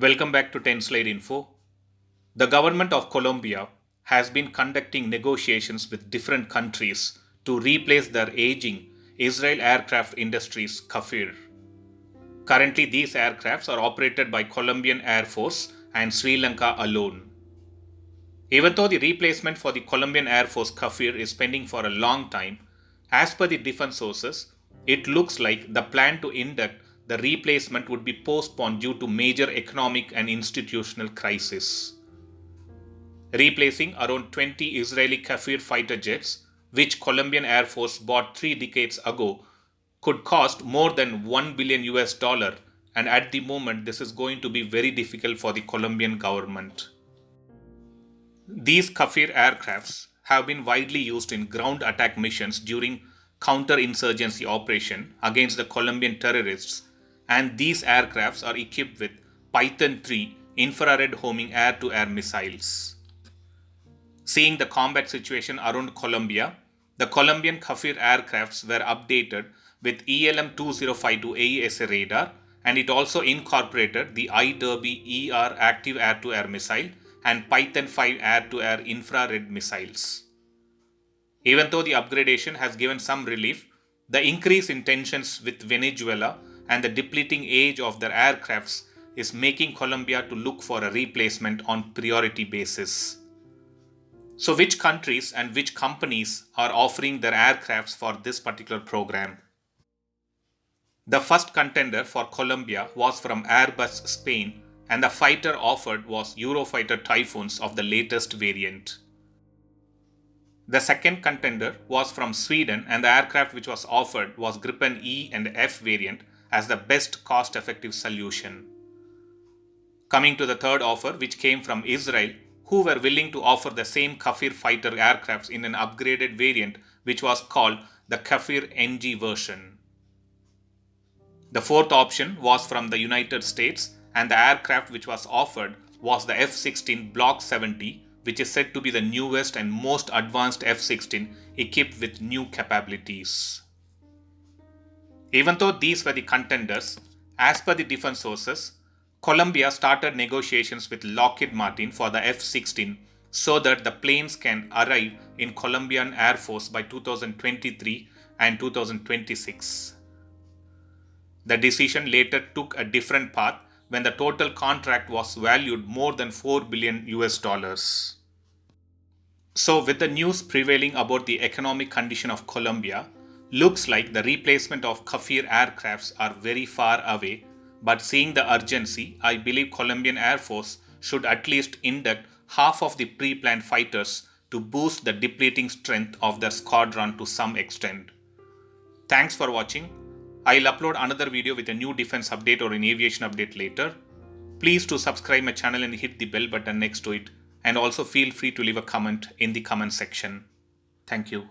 Welcome back to 10 Slide Info. The government of Colombia has been conducting negotiations with different countries to replace their aging Israel Aircraft Industries Kafir. Currently, these aircrafts are operated by Colombian Air Force and Sri Lanka alone. Even though the replacement for the Colombian Air Force Kafir is pending for a long time, as per the defense sources, it looks like the plan to induct the replacement would be postponed due to major economic and institutional crisis. Replacing around 20 Israeli Kafir fighter jets, which Colombian Air Force bought 3 decades ago, could cost more than $1 billion US, and at the moment this is going to be very difficult for the Colombian government. These Kafir aircrafts have been widely used in ground attack missions during counterinsurgency operation against the Colombian terrorists, and these aircrafts are equipped with Python 3 infrared homing air-to-air missiles. Seeing the combat situation around Colombia, the Colombian Kafir aircrafts were updated with ELM 2052 AESA radar, and it also incorporated the iDerby ER active air-to-air missile and Python 5 air-to-air infrared missiles. Even though the upgradation has given some relief, the increase in tensions with Venezuela and the depleting age of their aircrafts is making Colombia to look for a replacement on priority basis. So which countries and which companies are offering their aircrafts for this particular program? The first contender for Colombia was from Airbus Spain, and the fighter offered was Eurofighter Typhoons of the latest variant. The second contender was from Sweden, and the aircraft which was offered was Gripen E and F variant as the best cost-effective solution. Coming to the third offer, which came from Israel, who were willing to offer the same Kafir fighter aircrafts in an upgraded variant which was called the Kafir NG version. The fourth option was from the United States, and the aircraft which was offered was the F-16 Block 70, which is said to be the newest and most advanced F-16 equipped with new capabilities. Even though these were the contenders, as per the defense sources, Colombia started negotiations with Lockheed Martin for the F-16 so that the planes can arrive in Colombian Air Force by 2023 and 2026. The decision later took a different path when the total contract was valued more than $4 billion US. So with the news prevailing about the economic condition of Colombia, looks like the replacement of Kafir aircrafts are very far away, but seeing the urgency, I believe Colombian Air Force should at least induct half of the pre-planned fighters to boost the depleting strength of their squadron to some extent. Thanks for watching. I'll upload another video with a new defense update or an aviation update later. Please do subscribe my channel and hit the bell button next to it, and also feel free to leave a comment in the comment section. Thank you.